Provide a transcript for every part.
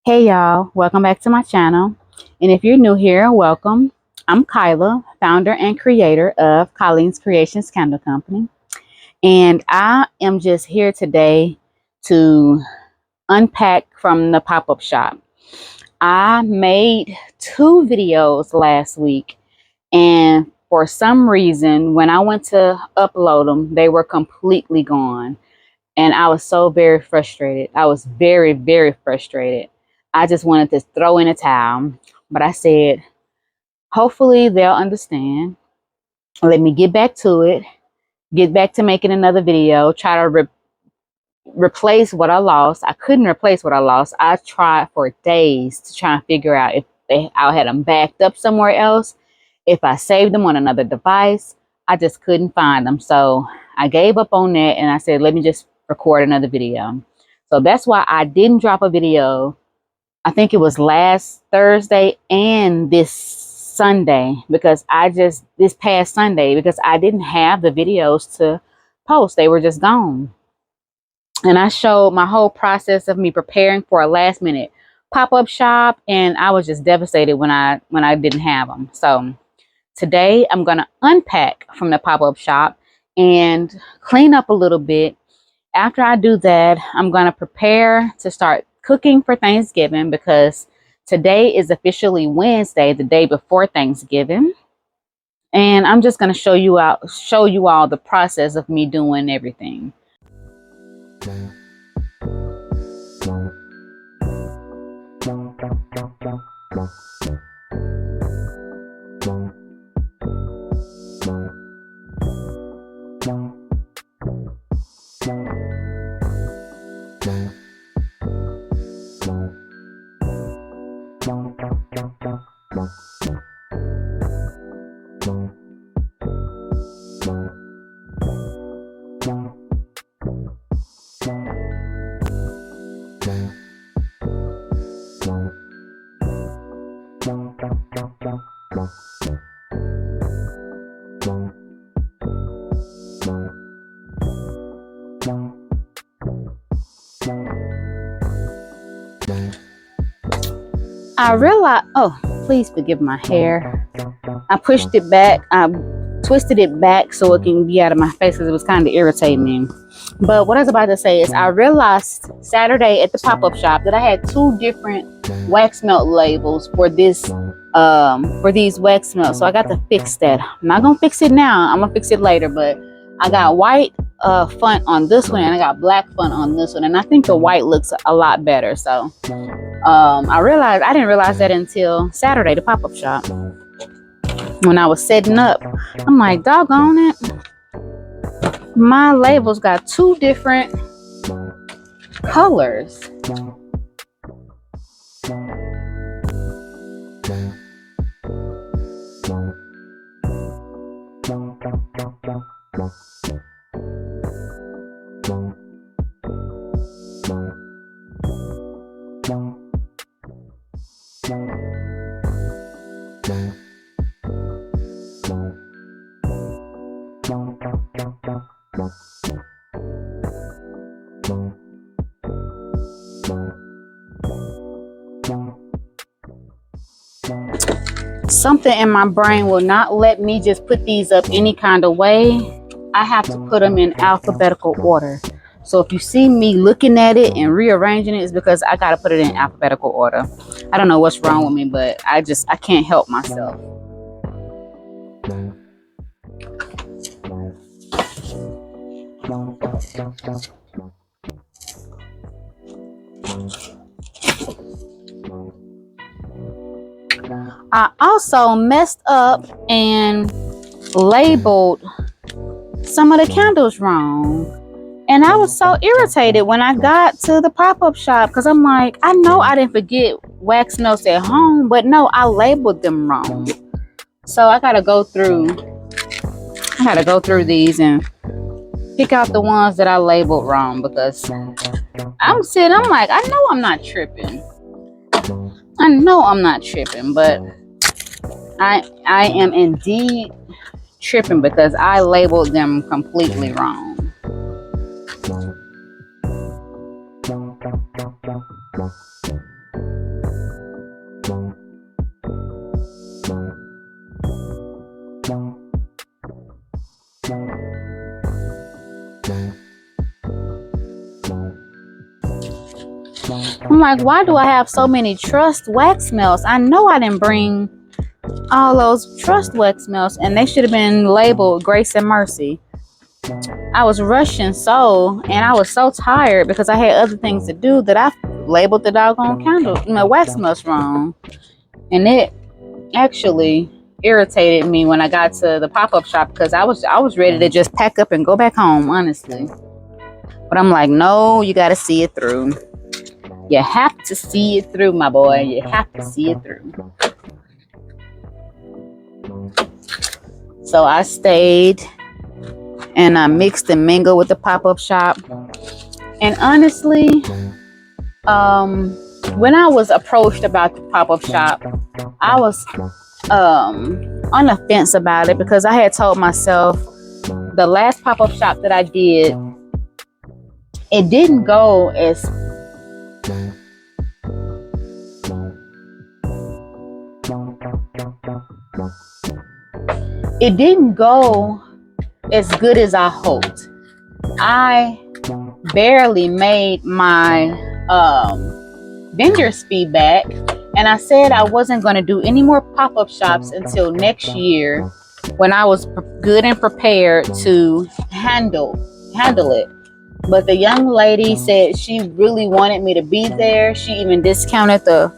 Hey y'all, welcome back to my channel. And if you're new here, welcome. I'm Kyla, founder and creator of Colleen's Creations Candle Company. And I am just here today to unpack from the pop-up shop. I made 2 videos last week, and for some reason, when I went to upload them, they were completely gone. And I was so very frustrated. I was very, very frustrated. I just wanted to throw in a towel. But I said, hopefully they'll understand. Let me get back to it. Get back to making another video. Try to replace what I lost. I couldn't replace what I lost. I tried for days to try and figure out if I had them backed up somewhere else. If I saved them on another device. I just couldn't find them. So I gave up on that and I said, let me just record another video. So that's why I didn't drop a video. I think it was last Thursday and this Sunday, because this past Sunday, because I didn't have the videos to post. They were just gone. And I showed my whole process of me preparing for a last minute pop-up shop, and I was just devastated when I didn't have them. So today I'm going to unpack from the pop-up shop and clean up a little bit. After I do that, I'm going to prepare to start cooking for Thanksgiving, because today is officially Wednesday, the day before Thanksgiving. And I'm just going to show you all the process of me doing everything. I realized, oh, please forgive my hair. I pushed it back. I twisted it back so it can be out of my face because it was kind of irritating me. But what I was about to say is I realized Saturday at the pop-up shop that I had 2 different wax melt labels for these wax melts. So I got to fix that. I'm not gonna fix it now. I'm gonna fix it later. But I got white font on this one and I got black font on this one, and I think the white looks a lot better. So I didn't realize that until Saturday, the pop-up shop, when I was setting up. I'm like, doggone it, my labels got 2 different colors. Something in my brain will not let me just put these up any kind of way. I have to put them in alphabetical order. So if you see me looking at it and rearranging it, it's because I got to put it in alphabetical order. I don't know what's wrong with me, but I can't help myself. I also messed up and labeled some of the candles wrong. And I was so irritated when I got to the pop-up shop, because I'm like, I know I didn't forget wax melts at home, but no, I labeled them wrong. So I gotta go through these and pick out the ones that I labeled wrong, because I'm like, I know I'm not tripping. But I am indeed tripping because I labeled them completely wrong. I'm like, why do I have so many trust wax melts? I know I didn't bring all those trust wax melts, and they should have been labeled Grace and Mercy. I was rushing so, and I was so tired because I had other things to do that I labeled the doggone wax melts wrong. And it actually irritated me when I got to the pop-up shop because I was ready to just pack up and go back home, honestly. But I'm like, no, you got to see it through. You have to see it through, my boy. You have to see it through. So I stayed and I mixed and mingled with the pop-up shop. And honestly, when I was approached about the pop-up shop, I was on the fence about it because I had told myself the last pop-up shop that I did, it didn't go as good as I hoped. I barely made my vendor's fee back, and I said I wasn't going to do any more pop-up shops until next year when I was good and prepared to handle it. But the young lady said she really wanted me to be there. She even discounted the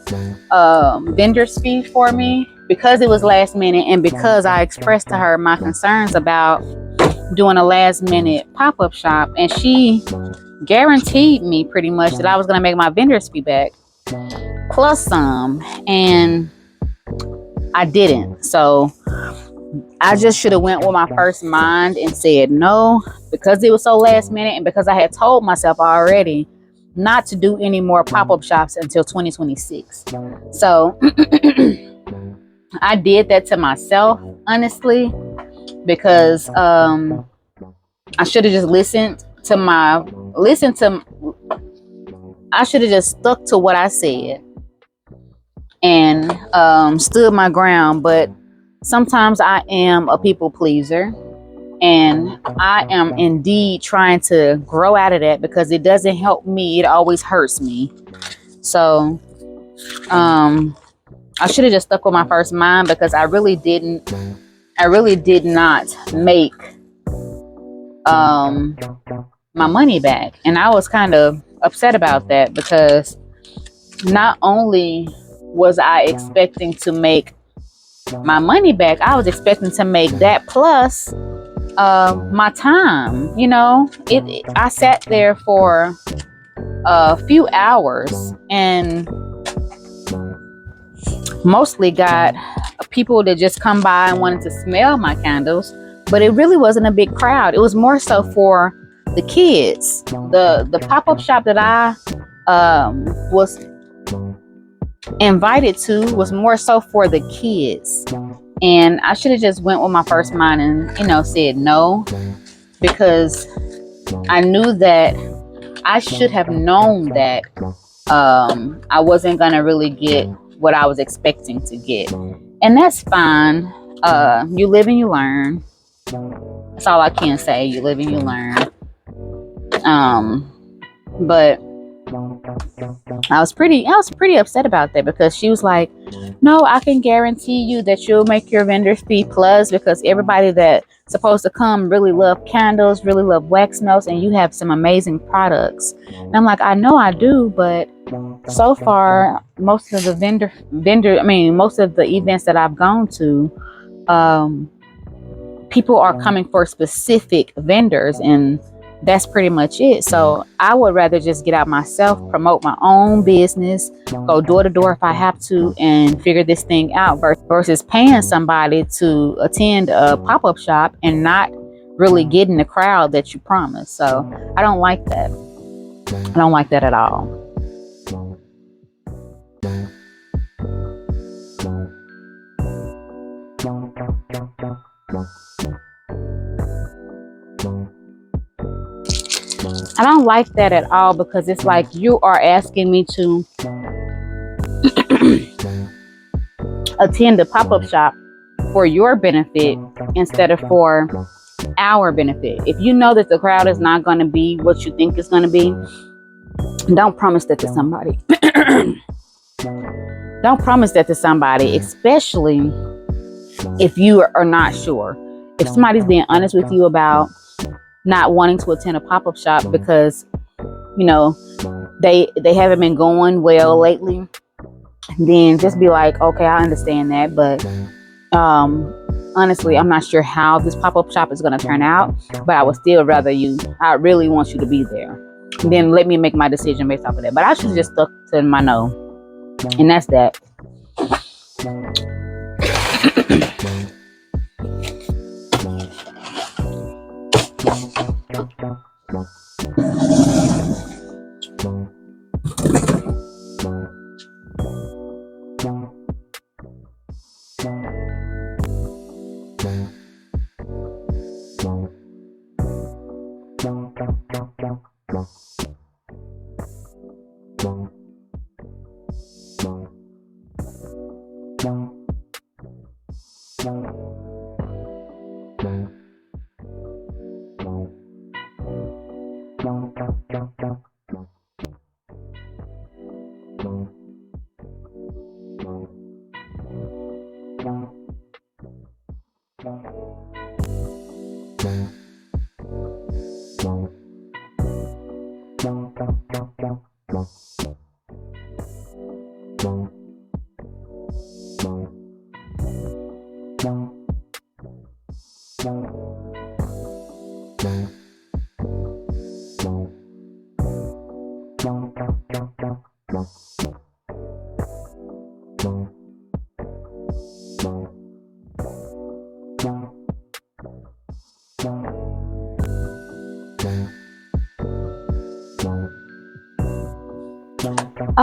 vendor's fee for me because it was last minute, and because I expressed to her my concerns about doing a last minute pop-up shop, and she guaranteed me pretty much that I was going to make my vendor's fee back plus some, and I didn't. So I just should have went with my first mind and said no, because it was so last minute, and because I had told myself already not to do any more pop-up shops until 2026. So I did that to myself, honestly, because I should have just I should have just stuck to what I said and stood my ground. But sometimes I am a people pleaser, and I am indeed trying to grow out of that because it doesn't help me. It always hurts me. So I should have just stuck with my first mind, because I really did not make my money back. And I was kind of upset about that, because not only was I expecting to make my money back, I was expecting to make that plus my time. You know, I sat there for a few hours and mostly got people that just come by and wanted to smell my candles, but it really wasn't a big crowd. It was more so for the kids. The pop-up shop that I was invited to was more so for the kids, and I should have just went with my first mind and said no, because I knew that I should have known that I wasn't gonna really get what I was expecting to get. And that's fine. You live and you learn. That's all I can say. You live and you learn. But I was pretty upset about that, because she was like, no, I can guarantee you that you'll make your vendor's fee plus, because everybody that's supposed to come really love candles, really love wax melts, and you have some amazing products. And I'm like, I know I do, but so far most of the most of the events that I've gone to, people are coming for specific vendors, and that's pretty much it. So I would rather just get out myself, promote my own business, go door to door if I have to, and figure this thing out, versus paying somebody to attend a pop-up shop and not really getting the crowd that you promised. So I don't like that. I don't like that at all. I don't like that at all, because it's like you are asking me to attend a pop-up shop for your benefit instead of for our benefit. If you know that the crowd is not going to be what you think it's going to be, Don't promise that to somebody. Don't promise that to somebody, especially if you are not sure. If somebody's being honest with you about not wanting to attend a pop-up shop because, you know, they haven't been going well lately, then just be like, okay, I understand that, but honestly, I'm not sure how this pop-up shop is going to turn out, but I would still rather I really want you to be there. And then let me make my decision based off of that. But I should have just stuck to my no. And that's that.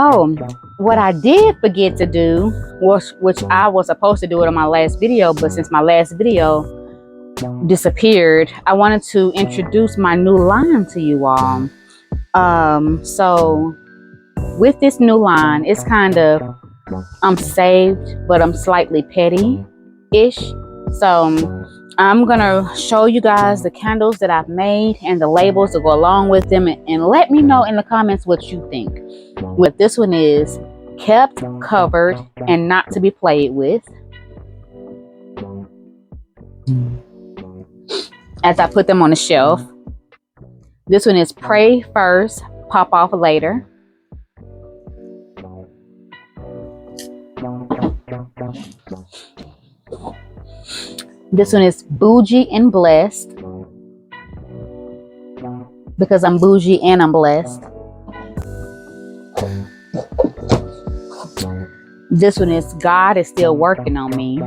Oh, what I did forget to do was, which I was supposed to do it on my last video, but since my last video disappeared, I wanted to introduce my new line to you all. So with this new line, it's kind of, I'm saved, but I'm slightly petty-ish. So I'm gonna show you guys the candles that I've made and the labels to go along with them, and let me know in the comments what you think. What this one is: kept, covered, and not to be played with. As I put them on the shelf. This one is pray first, pop off later. This one is bougie and blessed, because I'm bougie and I'm blessed. This one is God is still working on me.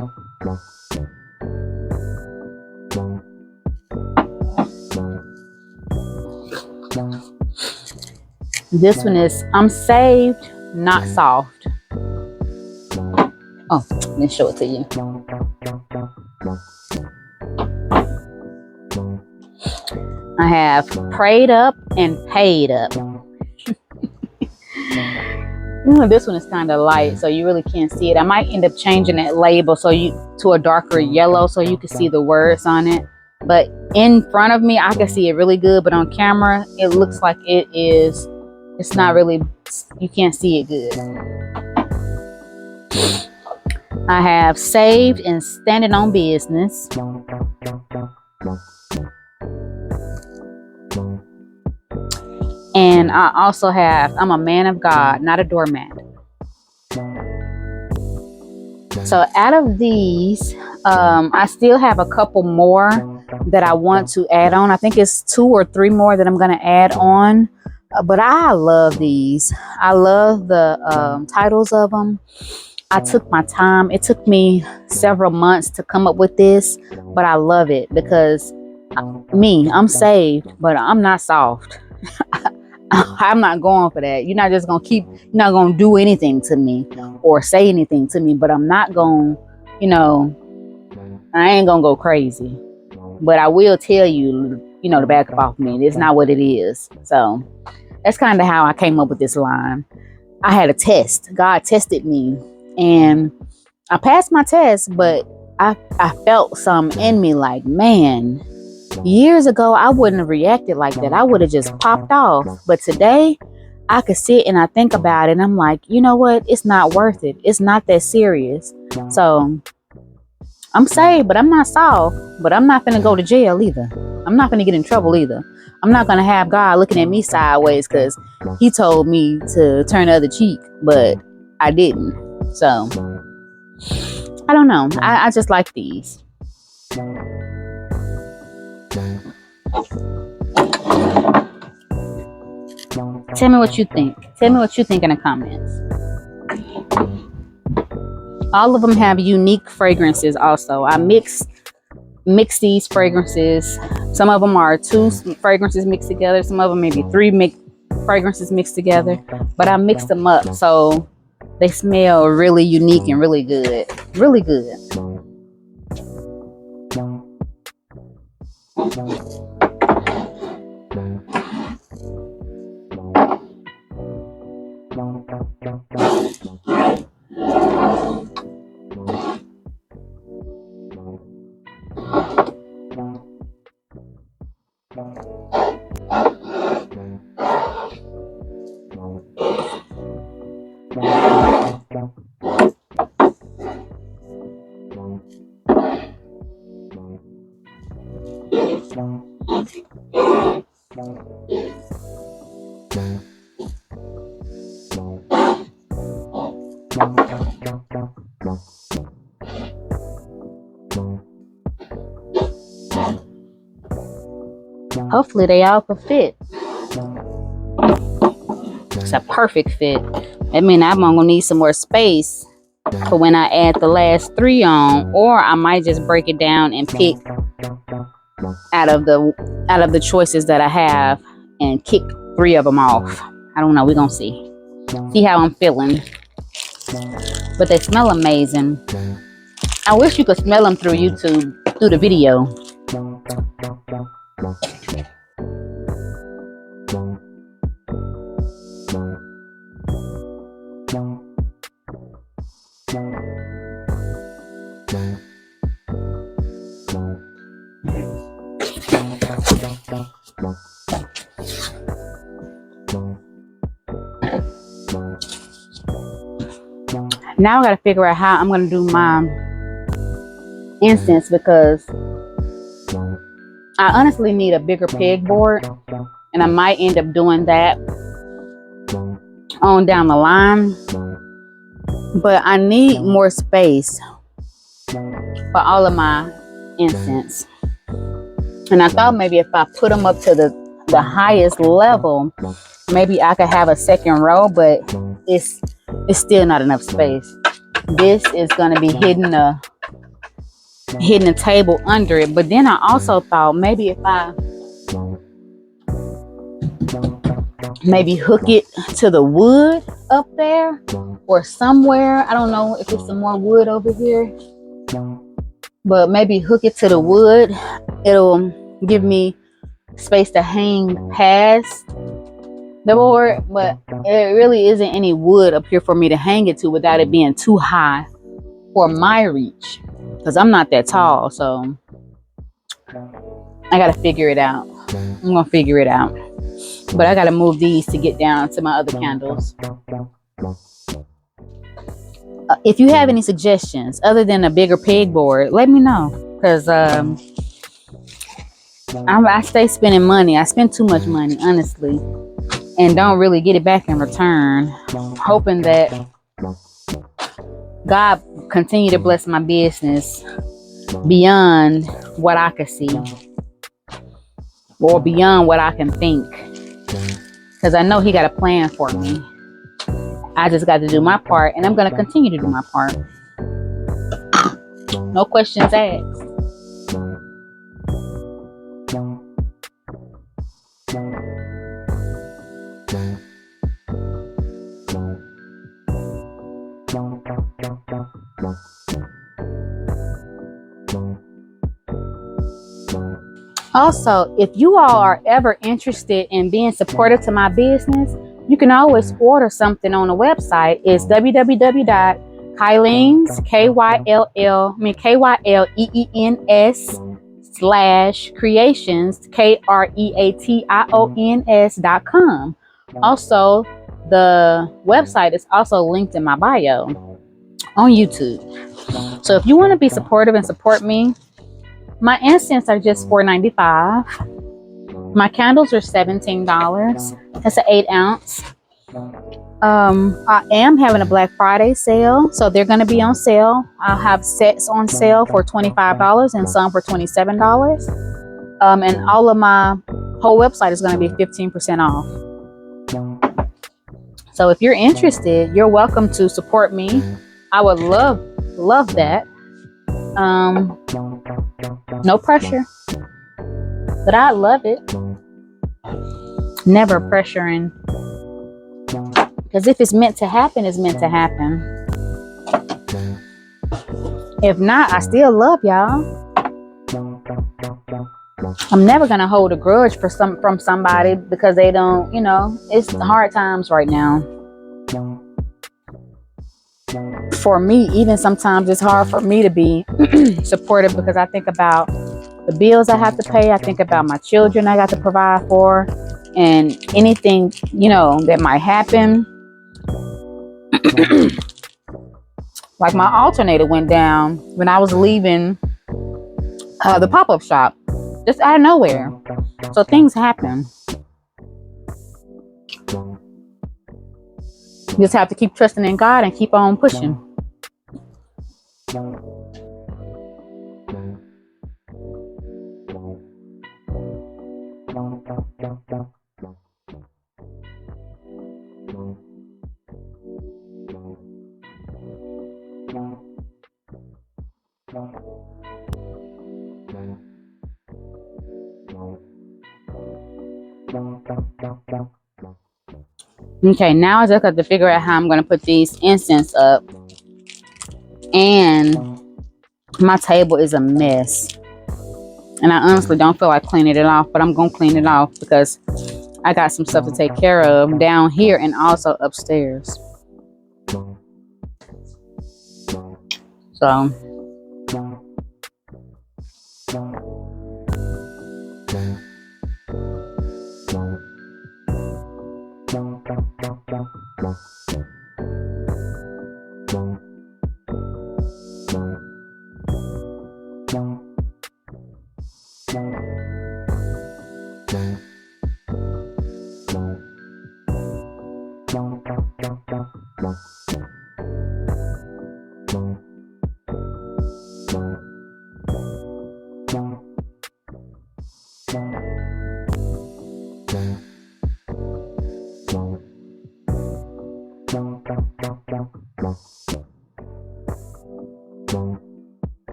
This one is I'm saved, not soft. Oh, let me show it to you. I have prayed up and paid up. This one is kind of light, so you really can't see it. I might end up changing that label to a darker yellow so you can see the words on it. But in front of me, I can see it really good, but on camera, it looks like it's not really, you can't see it good. I have saved and standing on business. And I also have, I'm a man of God, not a doormat. So out of these, I still have a couple more that I want to add on. I think it's 2 or 3 more that I'm going to add on. But I love these. I love the titles of them. I took my time. It took me several months to come up with this, but I love it because I'm saved, but I'm not soft. I'm not going for that. You're not just going to you're not going to do anything to me or say anything to me, but I'm not going, I ain't going to go crazy. But I will tell you, to back up off me. It's not what it is. So that's kind of how I came up with this line. I had a test. God tested me and I passed my test, but I felt something in me like, man, years ago, I wouldn't have reacted like that. I would have just popped off. But today, I could sit and I think about it and I'm like, you know what? It's not worth it. It's not that serious. So I'm saved, but I'm not solved. But I'm not finna go to jail either. I'm not finna get in trouble either. I'm not gonna have God looking at me sideways because he told me to turn the other cheek, but I didn't. So I don't know. I just like these. Tell me what you think. Tell me what you think in the comments. All of them have unique fragrances also. I mix these fragrances. Some of them are 2 fragrances mixed together. Some of them maybe 3 fragrances mixed together. But I mixed them up so they smell really unique and really good. Really good. Hopefully they all could fit. It's a perfect fit. I mean, I'm gonna need some more space for when I add the last 3 on, or I might just break it down and pick out of the choices that I have and kick 3 of them off. I don't know. We're gonna see how I'm feeling. But they smell amazing. I wish you could smell them through YouTube, through the video. Now I got to figure out how I'm going to do my incense, because I honestly need a bigger pegboard, and I might end up doing that on down the line. But I need more space for all of my incense. And I thought maybe if I put them up to the highest level, maybe I could have a second row, but it's still not enough space. This is going to be hitting a table under it. But then I also thought maybe if I maybe hook it to the wood up there or somewhere. I don't know if there's some more wood over here, but maybe hook it to the wood. It'll give me space to hang past the board, but there really isn't any wood up here for me to hang it to without it being too high for my reach, because I'm not that tall. So I gotta figure it out. I'm gonna figure it out, but I gotta move these to get down to my other candles. If you have any suggestions other than a bigger pegboard, let me know, because I stay spending money. I spend too much money, honestly, and don't really get it back in return. Hoping that God continue to bless my business beyond what I could see or beyond what I can think, because I know he got a plan for me. I just got to do my part, and I'm going to continue to do my part. No questions asked. Also, if you all are ever interested in being supportive to my business, you can always order something on the website. It's www.kylleens/creations, KREATIONS.com. Also, The website is also linked in my bio on YouTube. So if you want to be supportive and support me, my incense are just $4.95. My candles are $17. That's an 8 ounce. I am having a Black Friday sale, so they're going to be on sale. I'll have sets on sale for $25 and some for $27. And all of my whole website is going to be 15% off. So if you're interested, you're welcome to support me. I would love that. No pressure, but I love it. Never pressuring, because if it's meant to happen, it's meant to happen. If not, I still love y'all. I'm never gonna hold a grudge from somebody because they don't, it's hard times right now. For me, even sometimes it's hard for me to be supportive because I think about the bills I have to pay. I think about my children I got to provide for, and anything, that might happen. Like my alternator went down when I was leaving the pop-up shop, just out of nowhere. So things happen. You just have to keep trusting in God and keep on pushing. Okay, now I just have to figure out how I'm going to put these incense up. And my table is a mess. And I honestly don't feel like cleaning it off, but I'm going to clean it off because I got some stuff to take care of down here and also upstairs. So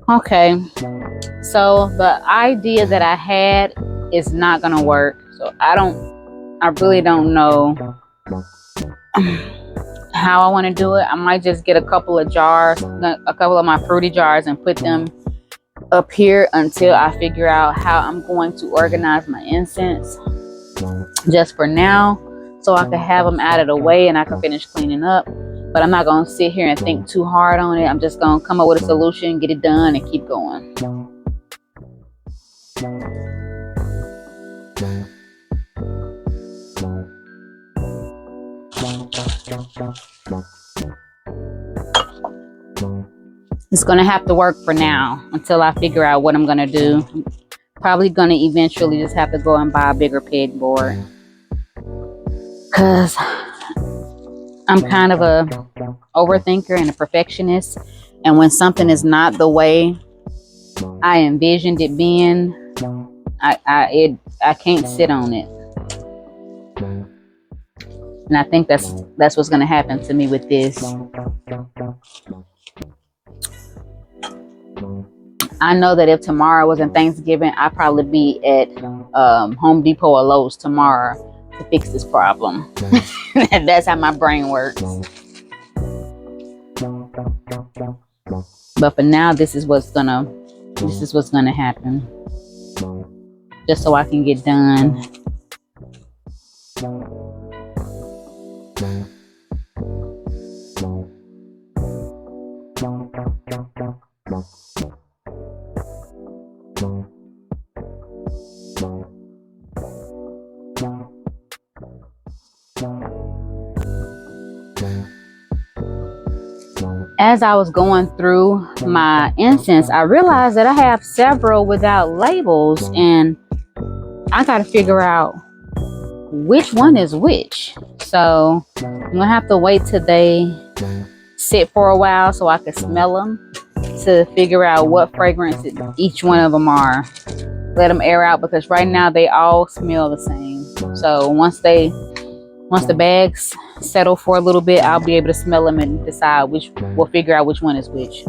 okay, so the idea that I had is not gonna work. So I really don't know how I want to do it. I might just get a couple of my fruity jars and put them up here until I figure out how I'm going to organize my incense, just for now, so I can have them out of the way and I can finish cleaning up. But I'm not going to sit here and think too hard on it. I'm just going to come up with a solution, get it done, and keep going. It's going to have to work for now until I figure out what I'm going to do. I'm probably going to eventually just have to go and buy a bigger pegboard, because I'm kind of a overthinker and a perfectionist. And when something is not the way I envisioned it being, I can't sit on it. And I think that's what's going to happen to me with this. I know that if tomorrow wasn't Thanksgiving, I'd probably be at Home Depot or Lowe's tomorrow to fix this problem. That's how my brain works. But for now, this is what's gonna happen, just so I can get done. As I was going through my incense, I realized that I have several without labels, and I got to figure out which one is which. So I'm gonna have to wait till they sit for a while so I can smell them to figure out what fragrance each one of them are. Let them air out, because right now they all smell the same. So once the bags settle for a little bit, I'll be able to smell them and decide we'll figure out which one is which.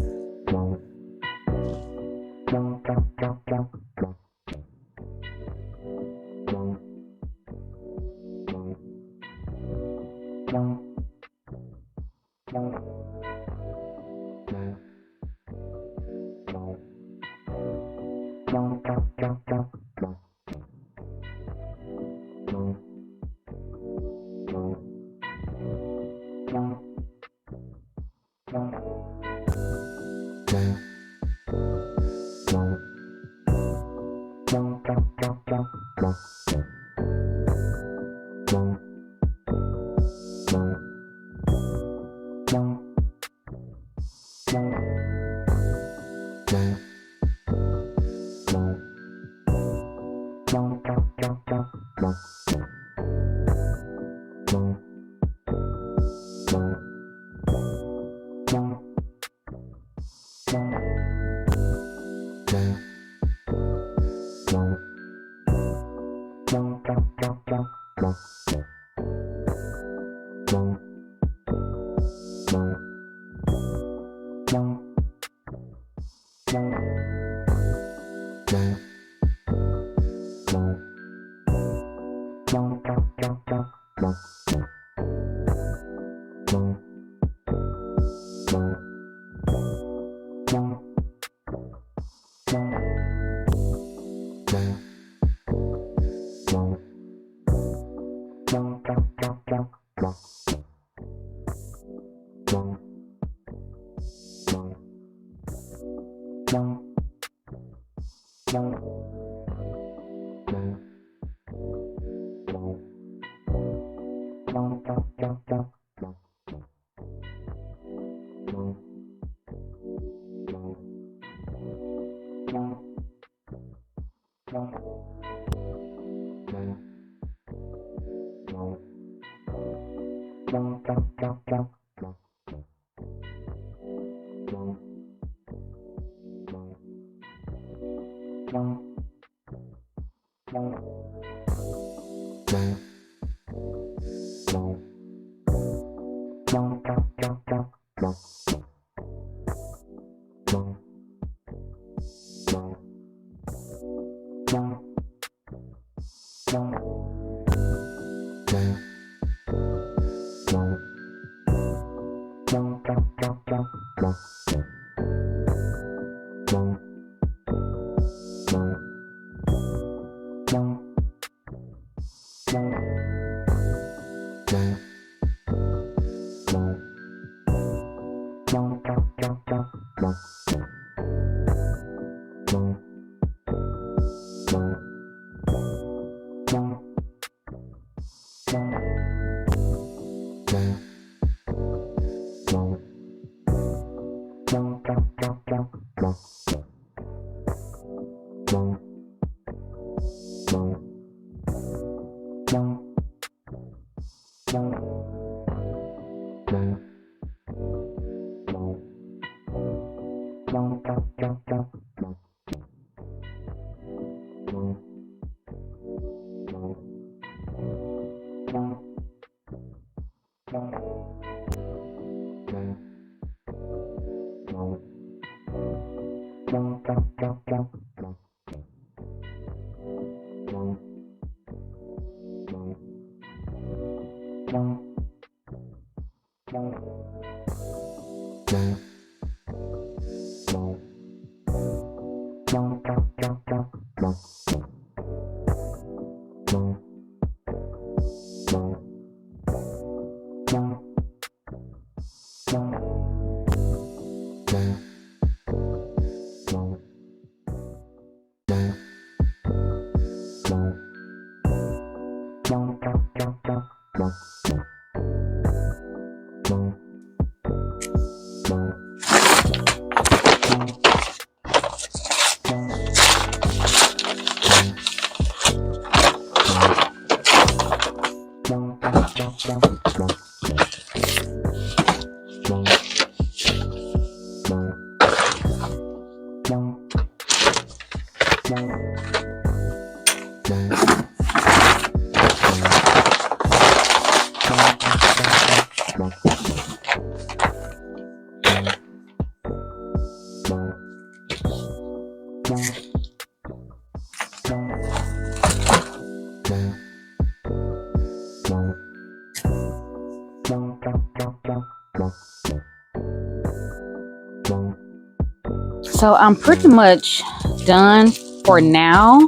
So I'm pretty much done for now.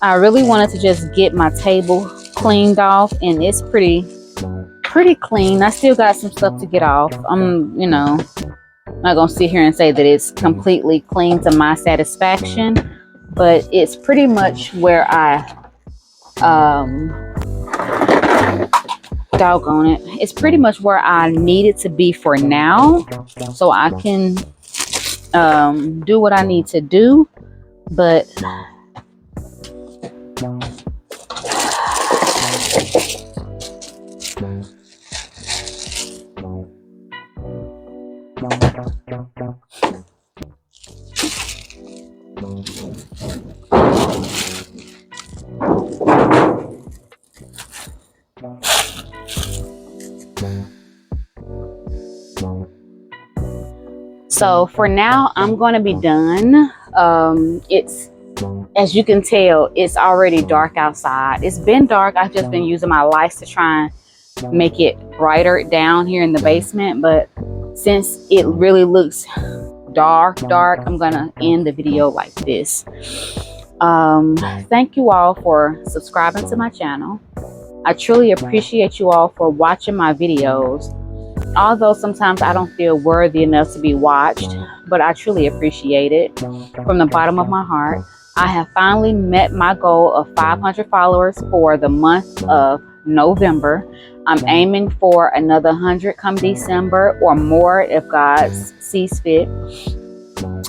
I really wanted to just get my table cleaned off, and it's pretty clean. I still got some stuff to get off. I'm, not gonna sit here and say that it's completely clean to my satisfaction, but it's pretty much where doggone it. It's pretty much where I need it to be for now, so I can do what I need to do. But so for now, I'm going to be done. It's, as you can tell, it's already dark outside. It's been dark. I've just been using my lights to try and make it brighter down here in the basement. But since it really looks dark, I'm going to end the video like this. Thank you all for subscribing to my channel. I truly appreciate you all for watching my videos. Although sometimes I don't feel worthy enough to be watched, but I truly appreciate it from the bottom of my heart. I have finally met my goal of 500 followers for the month of November. I'm aiming for another 100 come December or more if God sees fit.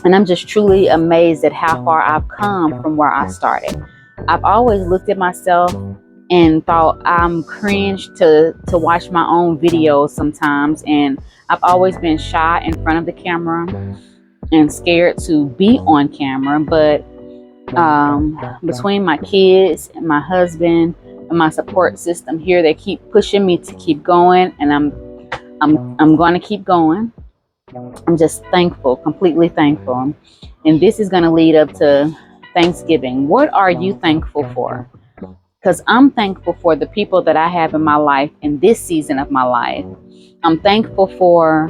And I'm just truly amazed at how far I've come from where I started. I've always looked at myself and thought I'm cringe to watch my own videos sometimes, and I've always been shy in front of the camera and scared to be on camera. But between my kids and my husband and my support system here, they keep pushing me to keep going, and I'm going to keep going. I'm just thankful, completely thankful. And this is going to lead up to Thanksgiving. What are you thankful for? Because I'm thankful for the people that I have in my life in this season of my life. I'm thankful for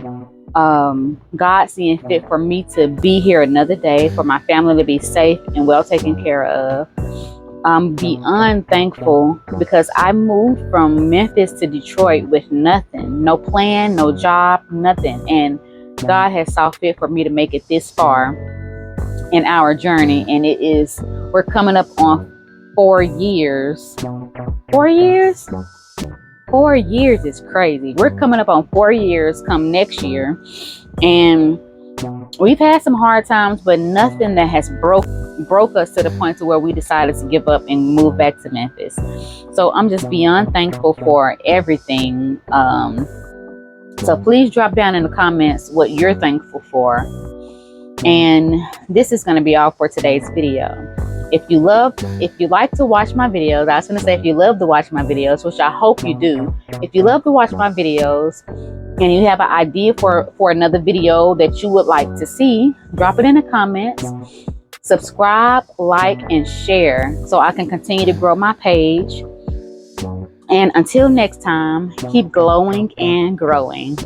God seeing fit for me to be here another day, for my family to be safe and well taken care of. I'm beyond thankful because I moved from Memphis to Detroit with nothing, no plan, no job, nothing. And God has saw fit for me to make it this far. in our journey, and we're coming up on 4 years. 4 years? 4 years is crazy. We're coming up on 4 years come next year, and we've had some hard times, but nothing that has broke us to the point to where we decided to give up and move back to Memphis. So I'm just beyond thankful for everything. So please drop down in the comments what you're thankful for. And this is going to be all for today's video. If you like to watch my videos, I was going to say if you love to watch my videos, which I hope you do. If you love to watch my videos and you have an idea for another video that you would like to see, drop it in the comments. Subscribe, like, and share so I can continue to grow my page. And until next time, keep glowing and growing.